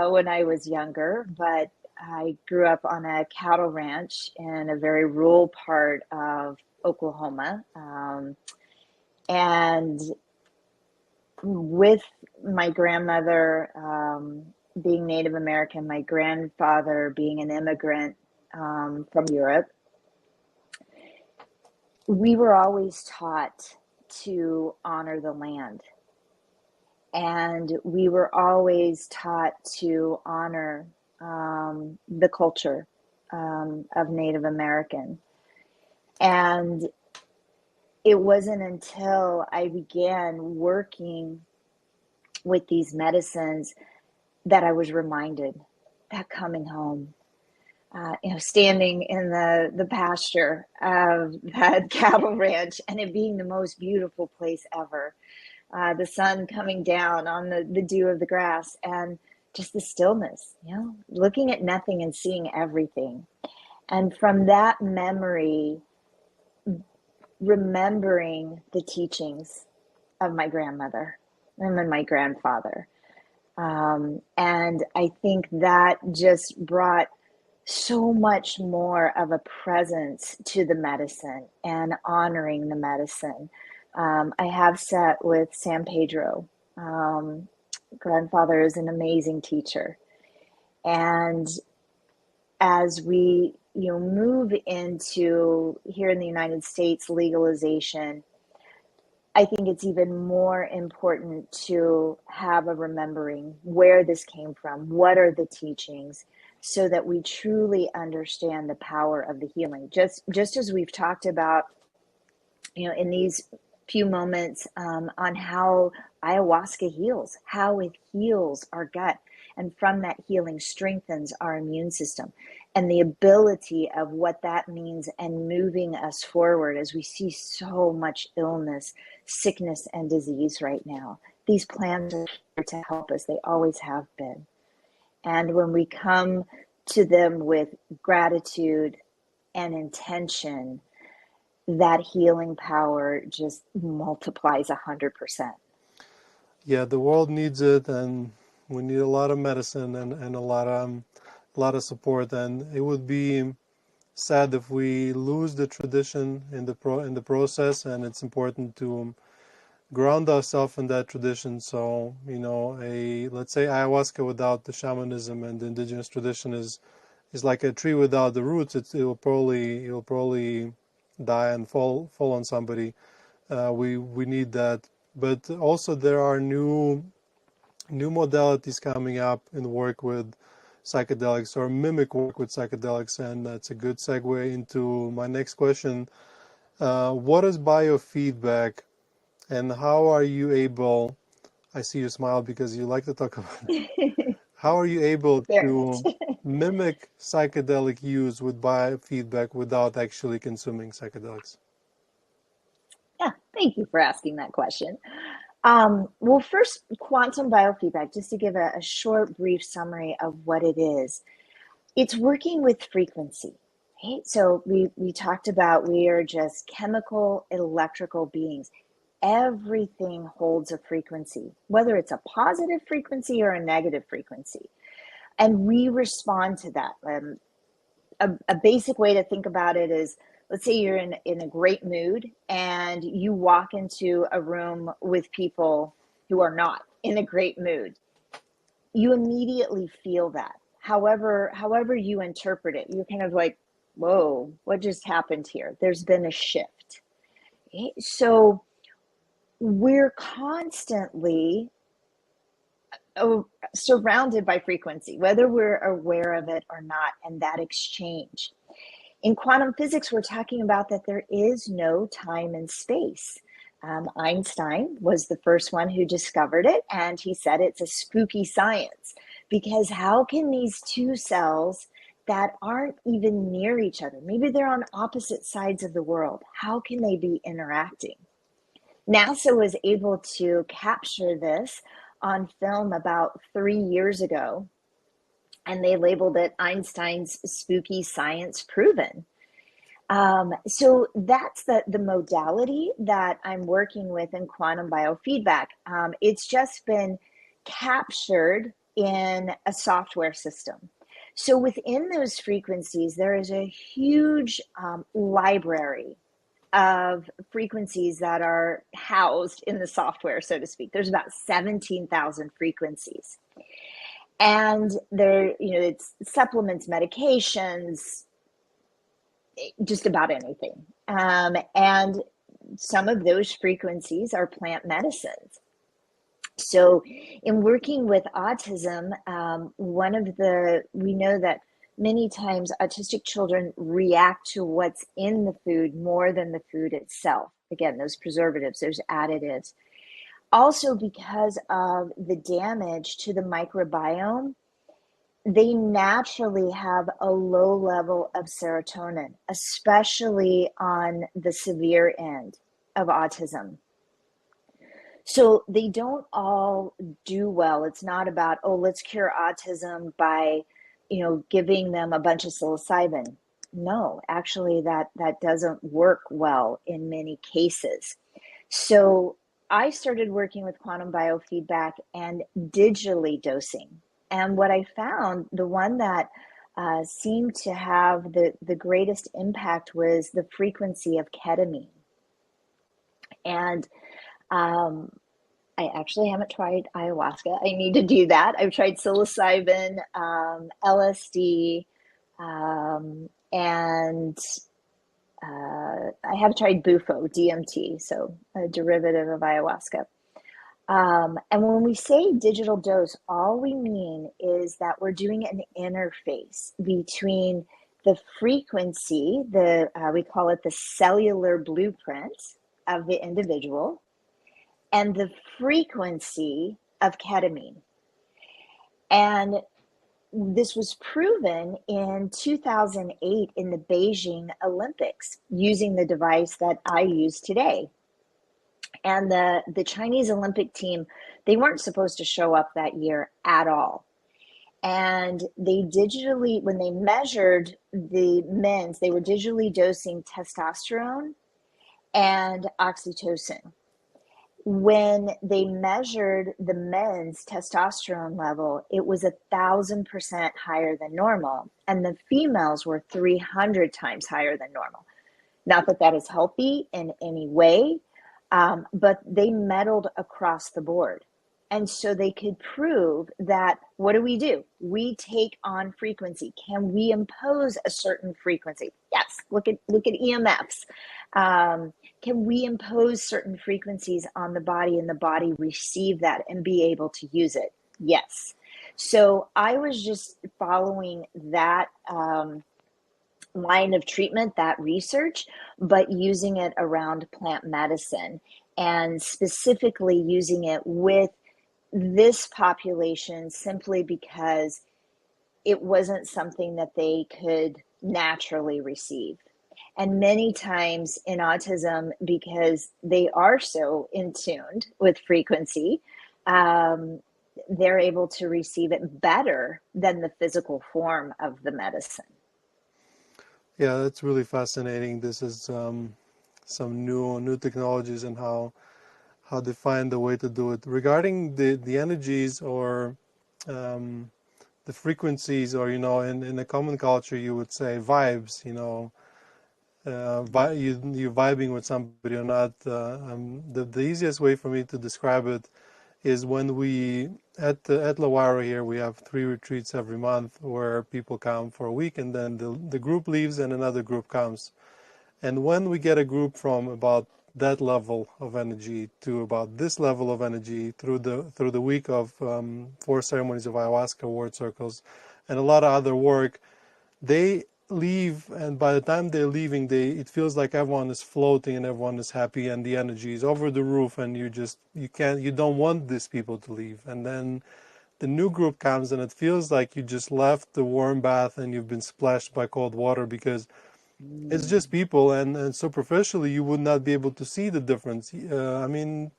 when I was younger, but I grew up on a cattle ranch in a very rural part of Oklahoma. And with my grandmother being Native American, my grandfather being an immigrant from Europe, we were always taught to honor the land. And we were always taught to honor the culture of Native American. And it wasn't until I began working with these medicines that I was reminded that coming home, standing in the pasture of that cattle ranch and it being the most beautiful place ever. The sun coming down on the dew of the grass, and just the stillness, looking at nothing and seeing everything. And from that memory, remembering the teachings of my grandmother and then my grandfather. And I think that just brought so much more of a presence to the medicine and honoring the medicine. I have sat with San Pedro. Grandfather is an amazing teacher. And as we move into here in the United States legalization, I think it's even more important to have a remembering where this came from, what are the teachings, so that we truly understand the power of the healing. Just as we've talked about, in these few moments, on how ayahuasca heals, how it heals our gut, and from that healing strengthens our immune system, and the ability of what that means and moving us forward as we see so much illness, sickness, and disease right now. These plants are here to help us. They always have been. And when we come to them with gratitude and intention, that healing power just multiplies 100%. Yeah, the world needs it, and we need a lot of medicine and a lot of support. And it would be sad if we lose the tradition in the process. And it's important to ground ourselves in that tradition. So let's say ayahuasca without the shamanism and the indigenous tradition is like a tree without the roots. It will probably die and fall on somebody. We need that. But also there are new modalities coming up in work with psychedelics, or mimic work with psychedelics, and that's a good segue into my next question. What is biofeedback, and how are you able, I see you smile because you like to talk about it, how are you able Very much. to mimic psychedelic use with biofeedback without actually consuming psychedelics? Yeah, thank you for asking that question. Well, first, quantum biofeedback, just to give a short, brief summary of what it is. It's working with frequency. Right? So we talked about we are just chemical, electrical beings. Everything holds a frequency, whether it's a positive frequency or a negative frequency. And we respond to that. A basic way to think about it is, let's say you're in a great mood and you walk into a room with people who are not in a great mood. You immediately feel that. However you interpret it, you're kind of like, whoa, what just happened here? There's been a shift. Okay? So we're constantly surrounded by frequency, whether we're aware of it or not, and that exchange. In quantum physics, we're talking about that there is no time and space. Einstein was the first one who discovered it, and he said it's a spooky science, because how can these two cells that aren't even near each other, maybe they're on opposite sides of the world, how can they be interacting? NASA was able to capture this on film about 3 years ago, and they labeled it Einstein's spooky science proven. So that's the modality that I'm working with in quantum biofeedback. It's just been captured in a software system. So within those frequencies, there is a huge library of frequencies that are housed in the software, so to speak. There's about 17,000 frequencies. And it's supplements, medications, just about anything. And some of those frequencies are plant medicines. So in working with autism, we know that many times autistic children react to what's in the food more than the food itself. Again, those preservatives, those additives. Also, because of the damage to the microbiome, they naturally have a low level of serotonin, especially on the severe end of autism. So they don't all do well. It's not about, let's cure autism by, giving them a bunch of psilocybin. No, actually that doesn't work well in many cases. So I started working with quantum biofeedback and digitally dosing. And what I found, the one that seemed to have the greatest impact was the frequency of ketamine. And I actually haven't tried ayahuasca. I need to do that. I've tried psilocybin, LSD, and I have tried Bufo, DMT, so a derivative of ayahuasca. And when we say digital dose, all we mean is that we're doing an interface between the frequency, we call it the cellular blueprint of the individual, and the frequency of ketamine. And this was proven in 2008 in the Beijing Olympics using the device that I use today. And the Chinese Olympic team, they weren't supposed to show up that year at all. And they digitally, when they measured the men's, they were digitally dosing testosterone and oxytocin. When they measured the men's testosterone level, it was 1,000% higher than normal. And the females were 300 times higher than normal. Not that that is healthy in any way, but they meddled across the board. And so they could prove that, what do? We take on frequency. Can we impose a certain frequency? Yes, look at EMFs. Can we impose certain frequencies on the body and the body receive that and be able to use it? Yes. So I was just following that line of treatment, that research, but using it around plant medicine and specifically using it with this population simply because it wasn't something that they could naturally receive. And many times in autism, because they are so in tuned with frequency, they're able to receive it better than the physical form of the medicine. Yeah, that's really fascinating. This is some new technologies and how they find the way to do it. Regarding the energies or the frequencies, or in the common culture you would say vibes. You vibing with somebody or not. The easiest way for me to describe it is when we at Lawara here we have 3 retreats every month where people come for a week, and then the group leaves and another group comes. And when we get a group from about that level of energy to about this level of energy through the week of 4 ceremonies of ayahuasca, word circles, and a lot of other work, they leave, and by the time they're leaving, it feels like everyone is floating and everyone is happy and the energy is over the roof, and you don't want these people to leave. And then the new group comes and it feels like you just left the warm bath and you've been splashed by cold water, because it's just people, and superficially you would not be able to see the difference. I mean,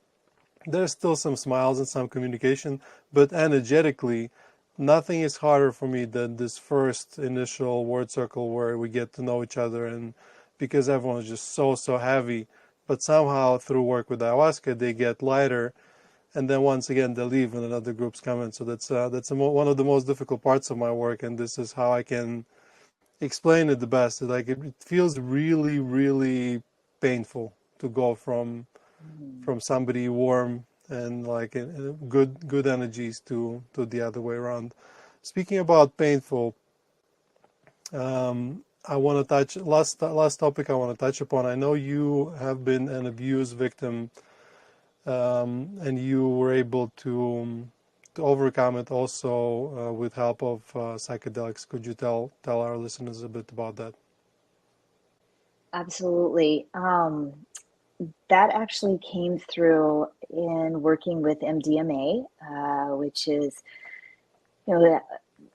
there's still some smiles and some communication, but energetically, nothing is harder for me than this first initial word circle where we get to know each other, and because everyone's just so heavy, but somehow through work with ayahuasca they get lighter, and then once again they leave and another group's coming. So that's one of the most difficult parts of my work, and this is how I can explain it the best. Like it feels really painful to go from somebody warm and like good energies to the other way around. Speaking about painful, I want to touch last topic I want to touch upon. I know you have been an abuse victim, and you were able to overcome it also with help of psychedelics. Could you tell our listeners a bit about that? Absolutely. That actually came through in working with MDMA, which is, that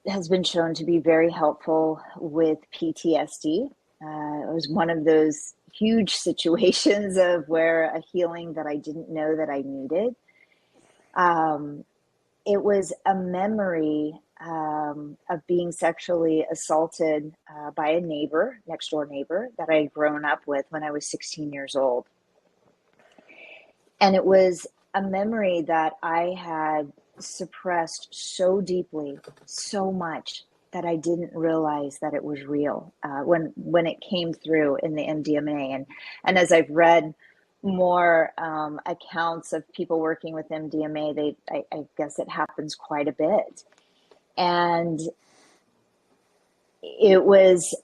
has been shown to be very helpful with PTSD. It was one of those huge situations of where a healing that I didn't know that I needed. It was a memory of being sexually assaulted by a next door neighbor that I had grown up with when I was 16 years old. And it was a memory that I had suppressed so deeply, so much, that I didn't realize that it was real when it came through in the MDMA. And as I've read more accounts of people working with MDMA, I guess it happens quite a bit. And it was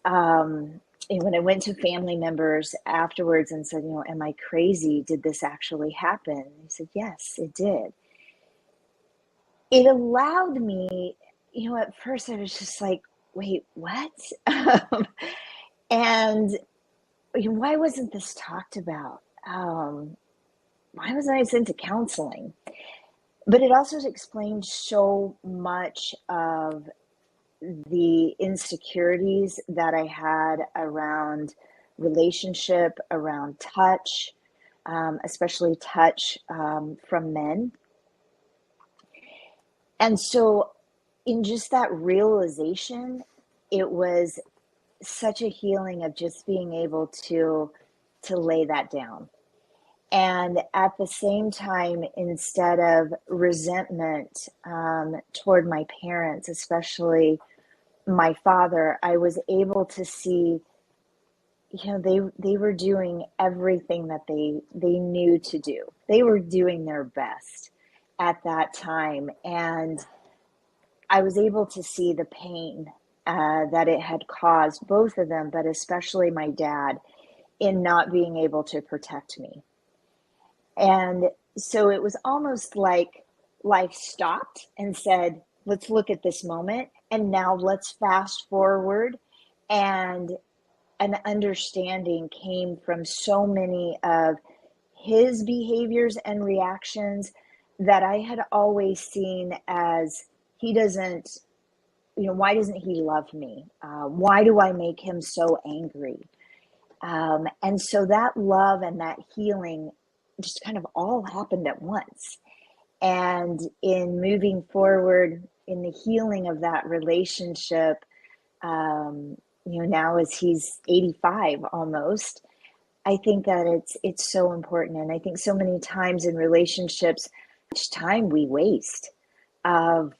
and when I went to family members afterwards and said, am I crazy? Did this actually happen? They said, yes, it did. It allowed me, at first I was just like, wait, what? And why wasn't this talked about? Why wasn't I sent to counseling? But it also explained so much of the insecurities that I had around relationship, around touch, especially touch from men. And so, in just that realization, it was such a healing of just being able to lay that down. And at the same time, instead of resentment toward my parents, especially my father, I was able to see, they were doing everything that they knew to do. They were doing their best at that time. And I was able to see the pain that it had caused both of them, but especially my dad, in not being able to protect me. And so it was almost like life stopped and said, let's look at this moment. And now let's fast forward. And an understanding came from so many of his behaviors and reactions that I had always seen as, he doesn't, why doesn't he love me? Why do I make him so angry? And so that love and that healing just kind of all happened at once. And in moving forward in the healing of that relationship, now as he's 85 almost, I think that it's so important. And I think so many times in relationships, much time we waste of,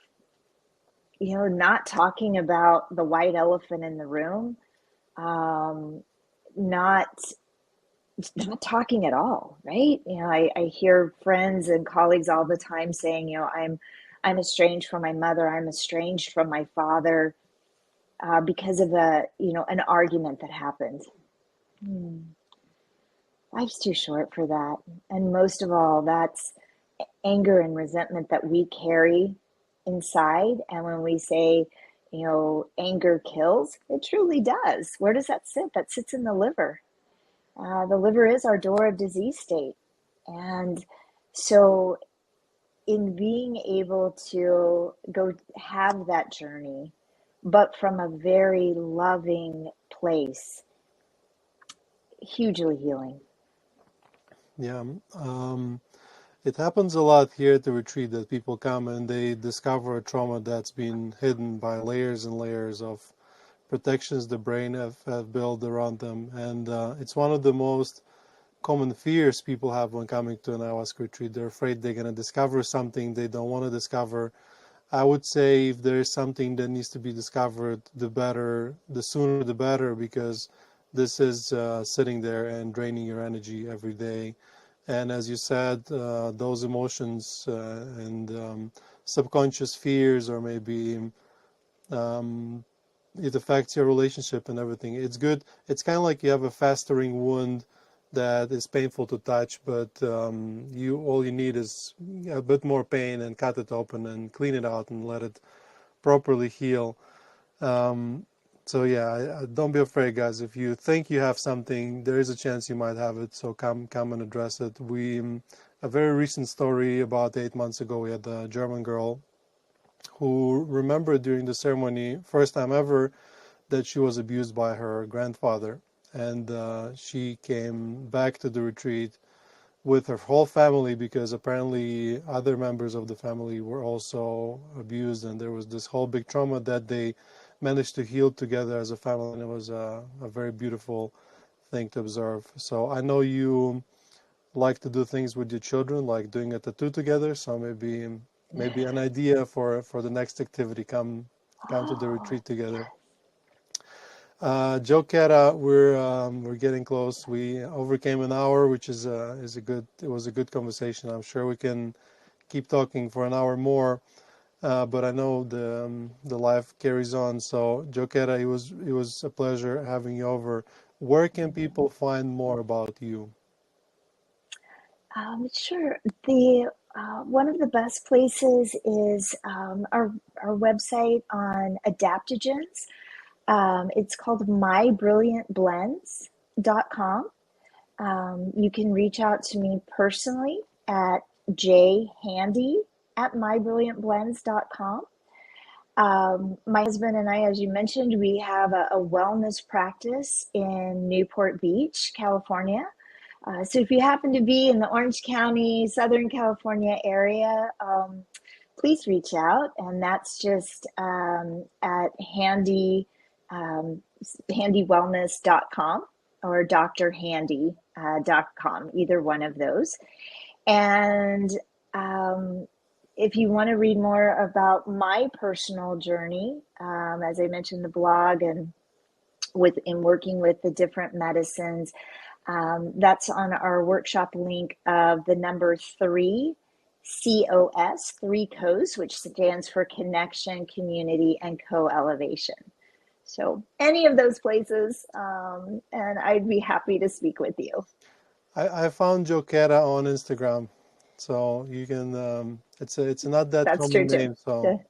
not talking about the white elephant in the room, not talking at all, right? I hear friends and colleagues all the time saying, I'm estranged from my mother, I'm estranged from my father, because of an argument that happened. Life's too short for that. And most of all, that's anger and resentment that we carry inside. And when we say, anger kills, it truly does. Where does that sit? That sits in the liver. The liver is our door of disease state. And so in being able to go have that journey, but from a very loving place, hugely healing. Yeah. It happens a lot here at the retreat that people come and they discover a trauma that's been hidden by layers and layers of protections the brain have built around them. And it's one of the most common fears people have when coming to an ayahuasca retreat. They're afraid they're going to discover something they don't want to discover. I would say if there's something that needs to be discovered, the better, the sooner the better, because this is sitting there and draining your energy every day. And as you said, those emotions and subconscious fears, or maybe it affects your relationship and everything. It's good. It's kind of like you have a festering wound that is painful to touch, but all you need is a bit more pain and cut it open and clean it out and let it properly heal. So yeah, don't be afraid, guys. If you think you have something, there is a chance you might have it. So come and address it. A very recent story about 8 months ago, we had a German girl who remembered during the ceremony, first time ever, that she was abused by her grandfather. And she came back to the retreat with her whole family because apparently other members of the family were also abused, and there was this whole big trauma that they managed to heal together as a family, and it was a very beautiful thing to observe. So I know you like to do things with your children, like doing a tattoo together, so maybe an idea for the next activity, come to the retreat together. JoQueta, we're getting close. We overcame an hour, which is it was a good conversation. I'm sure we can keep talking for an hour more. but I know the life carries on. So JoQueta, it was a pleasure having you over. Where can people find more about you? Sure. The one of the best places is our website on adaptogens. It's called mybrilliantblends.com. You can reach out to me personally at jhandy@mybrilliantblends.com. My husband and I, as you mentioned, we have a wellness practice in Newport Beach, California. So if you happen to be in the Orange County, Southern California area, please reach out. And that's just at handywellness.com or drhandy.com, either one of those. And if you want to read more about my personal journey, as I mentioned, the blog and in working with the different medicines, that's on our workshop link of the number 3 COS, 3 COS, which stands for connection, community, and co-elevation. So any of those places, and I'd be happy to speak with you. I found JoQueta on Instagram, so you can. It's not that That's common true too. name, so.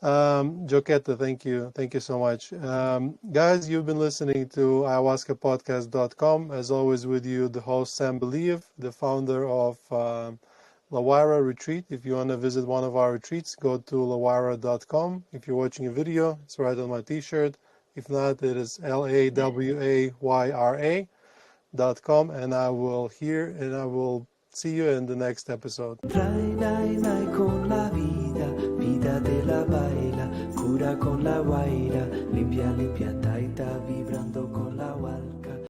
JoQueta, thank you so much. Guys, you've been listening to ayahuascapodcast.com. As always, with you, the host Sam Believ, the founder of Lawira Retreat. If you want to visit one of our retreats, go to lawira.com. If you're watching a video, it's right on my t-shirt. If not, it is lawayra.com, and I will see you in the next episode. Con la vida, vida de la baila, cura con la guaira, limpia, limpia, taita, vibrando con la hualca.